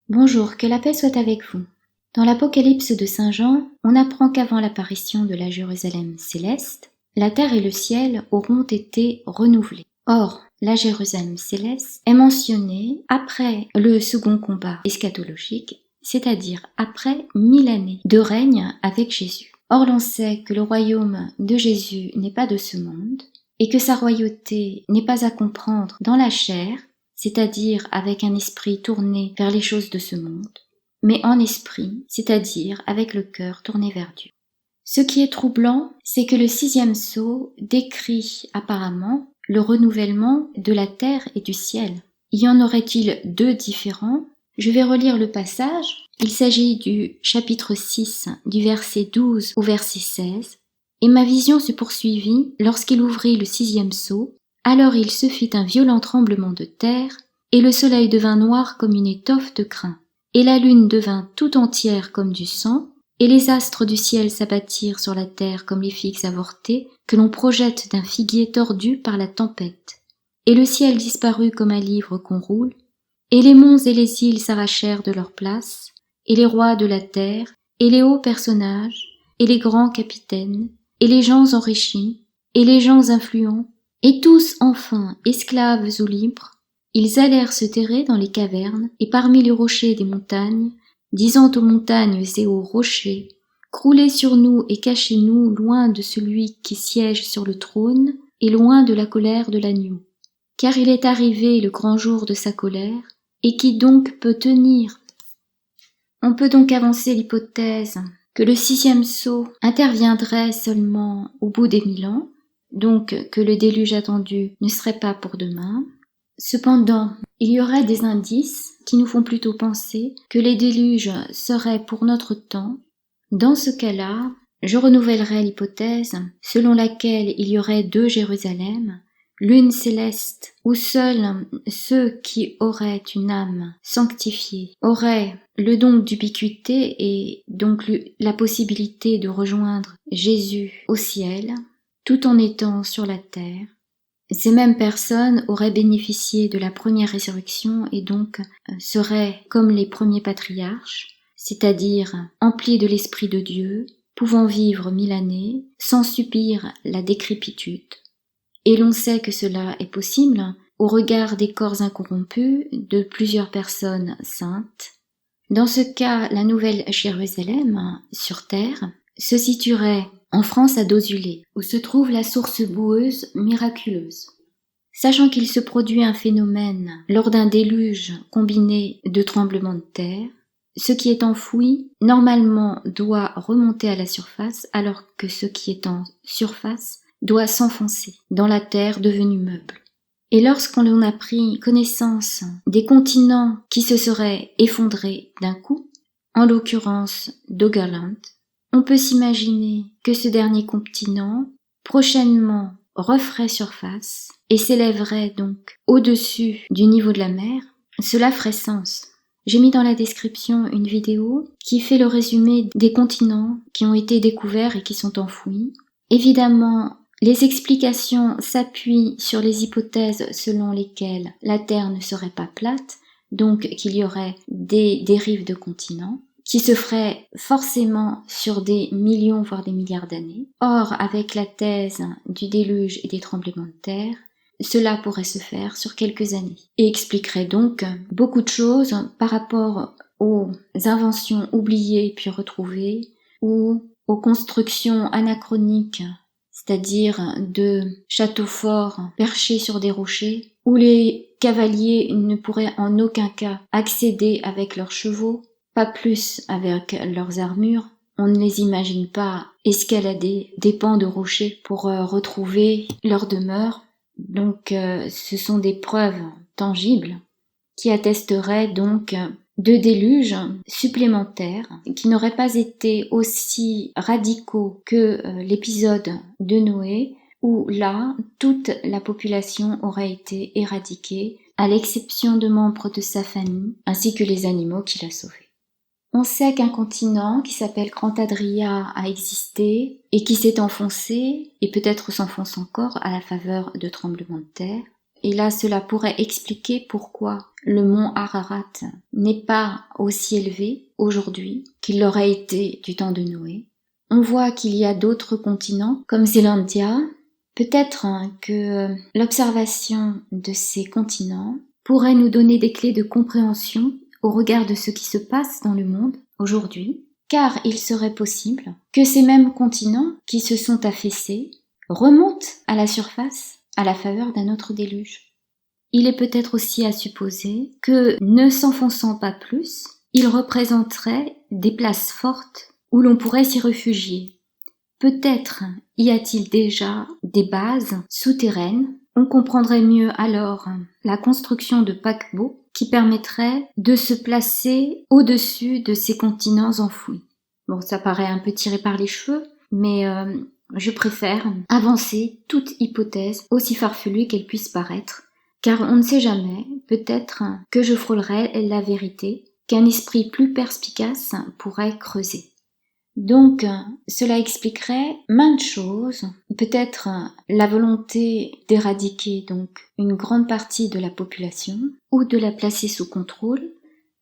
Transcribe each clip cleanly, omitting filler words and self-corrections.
Bonjour, que la paix soit avec vous. Dans l'Apocalypse de Saint Jean, on apprend qu'avant l'apparition de la Jérusalem céleste, la terre et le ciel auront été renouvelés. Or, la Jérusalem céleste est mentionnée après le second combat eschatologique, c'est-à-dire après 1000 années de règne avec Jésus. Or, l'on sait que le royaume de Jésus n'est pas de ce monde, et que sa royauté n'est pas à comprendre dans la chair, c'est-à-dire avec un esprit tourné vers les choses de ce monde, mais en esprit, c'est-à-dire avec le cœur tourné vers Dieu. Ce qui est troublant, c'est que le 6e sceau décrit apparemment le renouvellement de la terre et du ciel. Y en aurait-il deux différents ? Je vais relire le passage. Il s'agit du chapitre 6, du verset 12 au verset 16. « Et ma vision se poursuivit lorsqu'il ouvrit le 6e sceau. Alors il se fit un violent tremblement de terre, et le soleil devint noir comme une étoffe de crin, et la lune devint tout entière comme du sang, et les astres du ciel s'abattirent sur la terre comme les figues avortées que l'on projette d'un figuier tordu par la tempête. Et le ciel disparut comme un livre qu'on roule, et les monts et les îles s'arrachèrent de leur place, et les rois de la terre, et les hauts personnages, et les grands capitaines, et les gens enrichis, et les gens influents, et tous enfin, esclaves ou libres, ils allèrent se terrer dans les cavernes et parmi les rochers des montagnes, disant aux montagnes et aux rochers, « Croulez sur nous et cachez-nous loin de celui qui siège sur le trône et loin de la colère de l'agneau. Car il est arrivé le grand jour de sa colère, et qui donc peut tenir ?» On peut donc avancer l'hypothèse que le 6e sceau interviendrait seulement au bout des 1000 ans, donc que le déluge attendu ne serait pas pour demain. Cependant, il y aurait des indices qui nous font plutôt penser que les déluges seraient pour notre temps. Dans ce cas-là, je renouvellerai l'hypothèse selon laquelle il y aurait deux Jérusalem, l'une céleste, où seuls ceux qui auraient une âme sanctifiée auraient le don d'ubiquité et donc la possibilité de rejoindre Jésus au ciel, tout en étant sur la terre. Ces mêmes personnes auraient bénéficié de la première résurrection et donc seraient comme les premiers patriarches, c'est-à-dire emplis de l'Esprit de Dieu, pouvant vivre 1000 années sans subir la décrépitude. Et l'on sait que cela est possible au regard des corps incorrompus de plusieurs personnes saintes. Dans ce cas, la nouvelle Jérusalem, sur terre, se situerait en France à Dozulé, où se trouve la source boueuse miraculeuse. Sachant qu'il se produit un phénomène lors d'un déluge combiné de tremblements de terre, ce qui est enfoui, normalement, doit remonter à la surface, alors que ce qui est en surface doit s'enfoncer dans la terre devenue meuble. Et lorsqu'on a pris connaissance des continents qui se seraient effondrés d'un coup, en l'occurrence Doggerland, on peut s'imaginer que ce dernier continent, prochainement, referait surface et s'élèverait donc au-dessus du niveau de la mer. Cela ferait sens. J'ai mis dans la description une vidéo qui fait le résumé des continents qui ont été découverts et qui sont enfouis. Évidemment, les explications s'appuient sur les hypothèses selon lesquelles la Terre ne serait pas plate, donc qu'il y aurait des dérives de continents, qui se feraient forcément sur des millions voire des milliards d'années. Or, avec la thèse du déluge et des tremblements de terre, cela pourrait se faire sur quelques années et expliquerait donc beaucoup de choses par rapport aux inventions oubliées puis retrouvées ou aux constructions anachroniques, c'est-à-dire de châteaux forts perchés sur des rochers où les cavaliers ne pourraient en aucun cas accéder avec leurs chevaux, pas plus avec leurs armures. On ne les imagine pas escalader des pans de rochers pour retrouver leur demeure. Donc ce sont des preuves tangibles qui attesteraient donc de déluges supplémentaires qui n'auraient pas été aussi radicaux que l'épisode de Noé où là toute la population aurait été éradiquée à l'exception de membres de sa famille ainsi que les animaux qu'il a sauvés. On sait qu'un continent qui s'appelle Grand Adria a existé et qui s'est enfoncé et peut-être s'enfonce encore à la faveur de tremblements de terre. Et là, cela pourrait expliquer pourquoi le mont Ararat n'est pas aussi élevé aujourd'hui qu'il l'aurait été du temps de Noé. On voit qu'il y a d'autres continents, comme Zélandia. Peut-être que l'observation de ces continents pourrait nous donner des clés de compréhension au regard de ce qui se passe dans le monde aujourd'hui, car il serait possible que ces mêmes continents qui se sont affaissés remontent à la surface à la faveur d'un autre déluge. Il est peut-être aussi à supposer que, ne s'enfonçant pas plus, ils représenteraient des places fortes où l'on pourrait s'y réfugier. Peut-être y a-t-il déjà des bases souterraines. On comprendrait mieux alors la construction de paquebots qui permettrait de se placer au-dessus de ces continents enfouis. Bon, ça paraît un peu tiré par les cheveux, mais je préfère avancer toute hypothèse aussi farfelue qu'elle puisse paraître, car on ne sait jamais, peut-être que je frôlerai la vérité, qu'un esprit plus perspicace pourrait creuser. Donc, cela expliquerait maintes choses, peut-être la volonté d'éradiquer donc une grande partie de la population ou de la placer sous contrôle,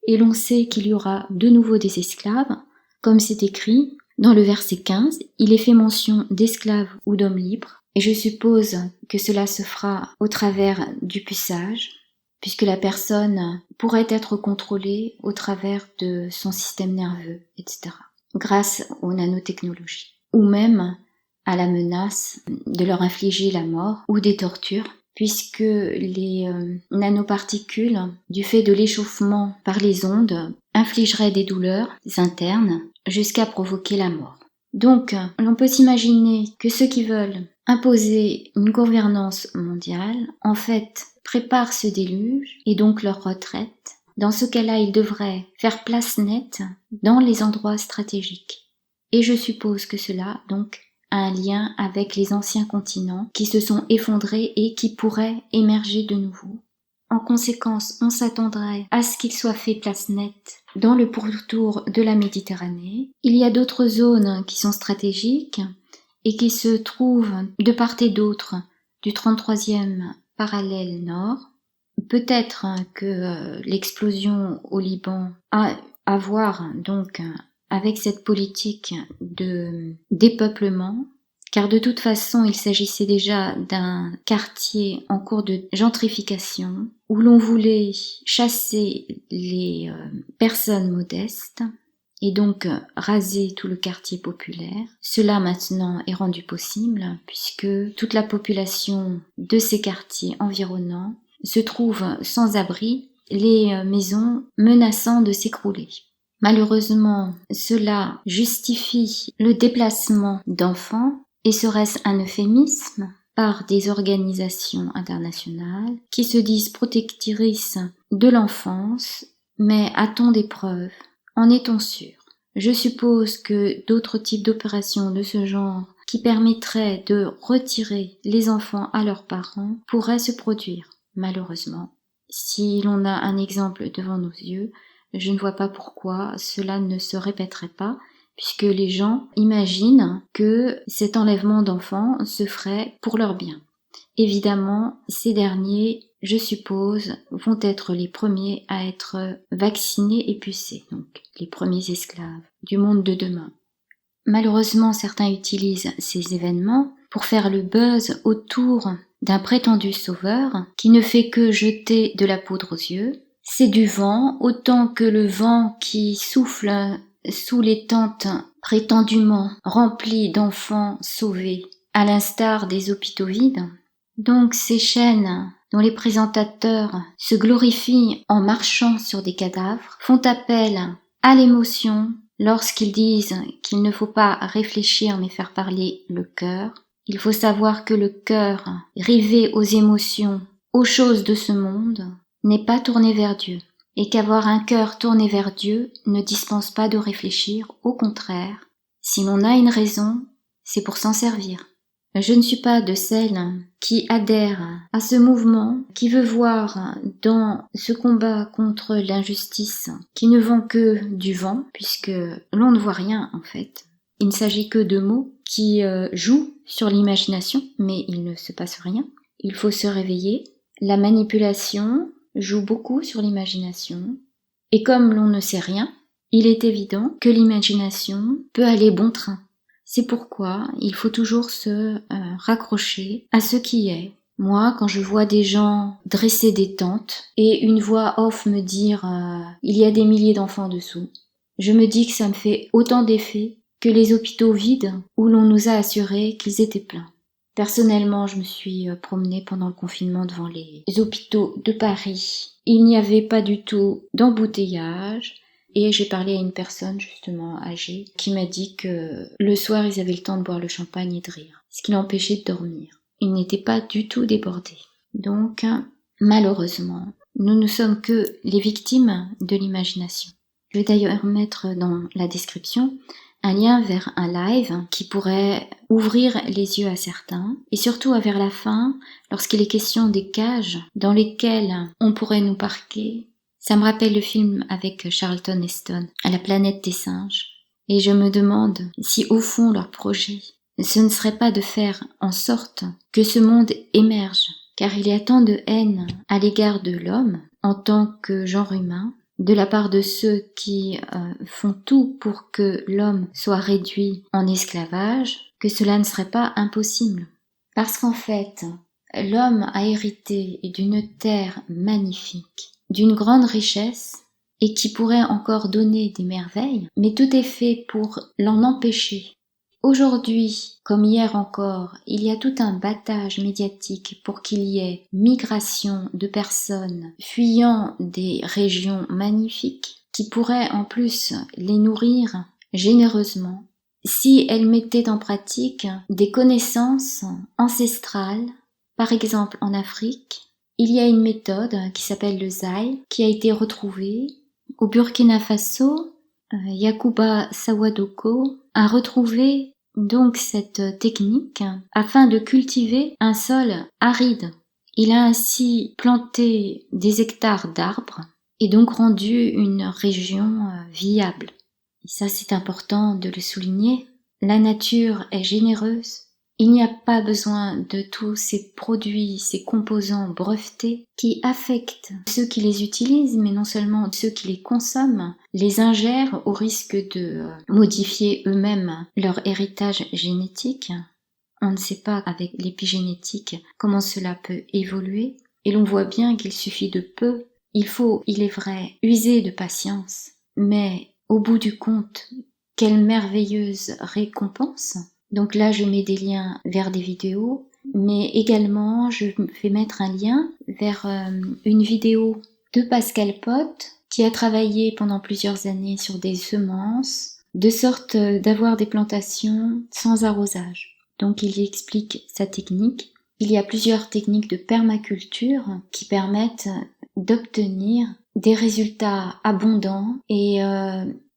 et l'on sait qu'il y aura de nouveau des esclaves, comme c'est écrit dans le verset 15, il est fait mention d'esclaves ou d'hommes libres, et je suppose que cela se fera au travers du puçage, puisque la personne pourrait être contrôlée au travers de son système nerveux, etc. grâce aux nanotechnologies, ou même à la menace de leur infliger la mort ou des tortures, puisque les nanoparticules, du fait de l'échauffement par les ondes, infligeraient des douleurs internes jusqu'à provoquer la mort. Donc, l'on peut s'imaginer que ceux qui veulent imposer une gouvernance mondiale, en fait, préparent ce déluge et donc leur retraite. Dans ce cas-là, ils devraient faire place nette dans les endroits stratégiques. Et je suppose que cela, donc, a un lien avec les anciens continents qui se sont effondrés et qui pourraient émerger de nouveau. En conséquence, on s'attendrait à ce qu'il soit fait place nette dans le pourtour de la Méditerranée. Il y a d'autres zones qui sont stratégiques et qui se trouvent de part et d'autre du 33e parallèle nord. Peut-être que l'explosion au Liban a à voir donc avec cette politique de dépeuplement, car de toute façon il s'agissait déjà d'un quartier en cours de gentrification où l'on voulait chasser les personnes modestes et donc raser tout le quartier populaire. Cela maintenant est rendu possible puisque toute la population de ces quartiers environnants se trouvent sans abri, les maisons menaçant de s'écrouler. Malheureusement, cela justifie le déplacement d'enfants, et serait-ce un euphémisme, par des organisations internationales qui se disent protectrices de l'enfance, mais a-t-on des preuves? En est-on sûr? Je suppose que d'autres types d'opérations de ce genre qui permettraient de retirer les enfants à leurs parents pourraient se produire. Malheureusement, si l'on a un exemple devant nos yeux, je ne vois pas pourquoi cela ne se répéterait pas, puisque les gens imaginent que cet enlèvement d'enfants se ferait pour leur bien. Évidemment, ces derniers, je suppose, vont être les premiers à être vaccinés et pucés, donc les premiers esclaves du monde de demain. Malheureusement, certains utilisent ces événements pour faire le buzz autour d'un prétendu sauveur qui ne fait que jeter de la poudre aux yeux. C'est du vent, autant que le vent qui souffle sous les tentes prétendument remplies d'enfants sauvés, à l'instar des hôpitaux vides. Donc ces chaînes dont les présentateurs se glorifient en marchant sur des cadavres font appel à l'émotion lorsqu'ils disent qu'il ne faut pas réfléchir mais faire parler le cœur. Il faut savoir que le cœur, rivé aux émotions, aux choses de ce monde, n'est pas tourné vers Dieu, et qu'avoir un cœur tourné vers Dieu ne dispense pas de réfléchir, au contraire. Si l'on a une raison, c'est pour s'en servir. Je ne suis pas de celles qui adhèrent à ce mouvement, qui veut voir dans ce combat contre l'injustice, qui ne vend que du vent, puisque l'on ne voit rien en fait. Il ne s'agit que de mots qui jouent sur l'imagination, mais il ne se passe rien. Il faut se réveiller, La manipulation joue beaucoup sur l'imagination, et comme l'on ne sait rien, il est évident que l'imagination peut aller bon train. C'est pourquoi il faut toujours se raccrocher à ce qui est. Moi, quand je vois des gens dresser des tentes et une voix off me dire il y a des milliers d'enfants dessous, je me dis que ça me fait autant d'effet que les hôpitaux vides où l'on nous a assuré qu'ils étaient pleins. Personnellement, je me suis promenée pendant le confinement devant les hôpitaux de Paris. Il n'y avait pas du tout d'embouteillage. Et j'ai parlé à une personne justement âgée qui m'a dit que le soir ils avaient le temps de boire le champagne et de rire, ce qui l'empêchait de dormir. Ils n'étaient pas du tout débordés. Donc malheureusement, nous ne sommes que les victimes de l'imagination. Je vais d'ailleurs mettre dans la description un lien vers un live qui pourrait ouvrir les yeux à certains, et surtout vers la fin, lorsqu'il est question des cages dans lesquelles on pourrait nous parquer. Ça me rappelle le film avec Charlton Heston, à la planète des singes. Et je me demande si au fond leur projet, ce ne serait pas de faire en sorte que ce monde émerge, car il y a tant de haine à l'égard de l'homme en tant que genre humain, de la part de ceux qui font tout pour que l'homme soit réduit en esclavage, que cela ne serait pas impossible. Parce qu'en fait, l'homme a hérité d'une terre magnifique, d'une grande richesse, et qui pourrait encore donner des merveilles, mais tout est fait pour l'en empêcher. Aujourd'hui, comme hier encore, il y a tout un battage médiatique pour qu'il y ait migration de personnes fuyant des régions magnifiques, qui pourraient en plus les nourrir généreusement, si elles mettaient en pratique des connaissances ancestrales. Par exemple, en Afrique, il y a une méthode qui s'appelle le Zai, qui a été retrouvée. Au Burkina Faso, Yacouba Sawadoko a retrouvé donc cette technique afin de cultiver un sol aride. Il a ainsi planté des hectares d'arbres et donc rendu une région viable. Et ça, c'est important de le souligner. La nature est généreuse. Il n'y a pas besoin de tous ces produits, ces composants brevetés qui affectent ceux qui les utilisent, mais non seulement ceux qui les consomment, les ingèrent au risque de modifier eux-mêmes leur héritage génétique. On ne sait pas avec l'épigénétique comment cela peut évoluer, et l'on voit bien qu'il suffit de peu. Il faut, il est vrai, user de patience, mais au bout du compte, quelle merveilleuse récompense! Donc là, je mets des liens vers des vidéos, mais également, je vais mettre un lien vers une vidéo de Pascal Pot, qui a travaillé pendant plusieurs années sur des semences, de sorte d'avoir des plantations sans arrosage. Donc il y explique sa technique. Il y a plusieurs techniques de permaculture qui permettent d'obtenir des résultats abondants et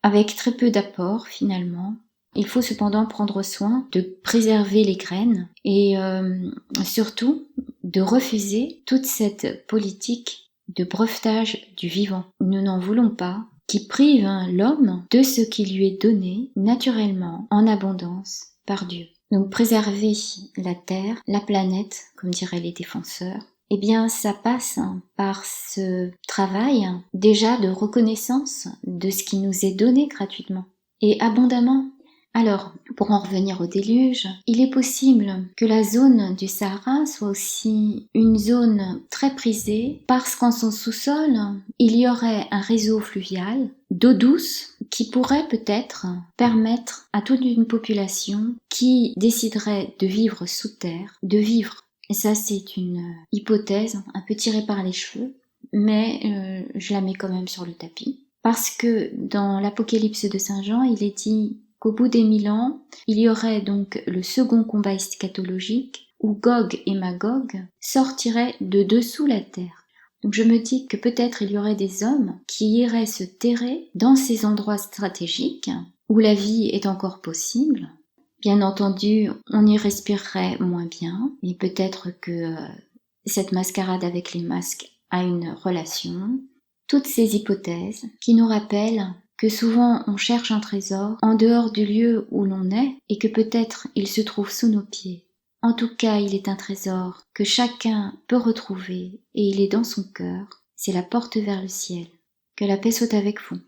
avec très peu d'apport finalement. Il faut cependant prendre soin de préserver les graines et surtout de refuser toute cette politique de brevetage du vivant. Nous n'en voulons pas, qui prive l'homme de ce qui lui est donné naturellement en abondance par Dieu. Donc préserver la terre, la planète, comme diraient les défenseurs, eh bien ça passe par ce travail déjà de reconnaissance de ce qui nous est donné gratuitement et abondamment. Alors, pour en revenir au déluge, il est possible que la zone du Sahara soit aussi une zone très prisée parce qu'en son sous-sol, il y aurait un réseau fluvial d'eau douce qui pourrait peut-être permettre à toute une population qui déciderait de vivre sous terre, de vivre. Et ça, c'est une hypothèse un peu tirée par les cheveux, mais je la mets quand même sur le tapis. Parce que dans l'Apocalypse de Saint Jean, il est dit qu'au bout des 1000 ans, il y aurait donc le second combat eschatologique où Gog et Magog sortiraient de dessous la terre. Donc je me dis que peut-être il y aurait des hommes qui iraient se terrer dans ces endroits stratégiques où la vie est encore possible. Bien entendu, on y respirerait moins bien et peut-être que cette mascarade avec les masques a une relation. Toutes ces hypothèses qui nous rappellent que souvent on cherche un trésor en dehors du lieu où l'on est et que peut-être il se trouve sous nos pieds. En tout cas, il est un trésor que chacun peut retrouver et il est dans son cœur. C'est la porte vers le ciel. Que la paix soit avec vous.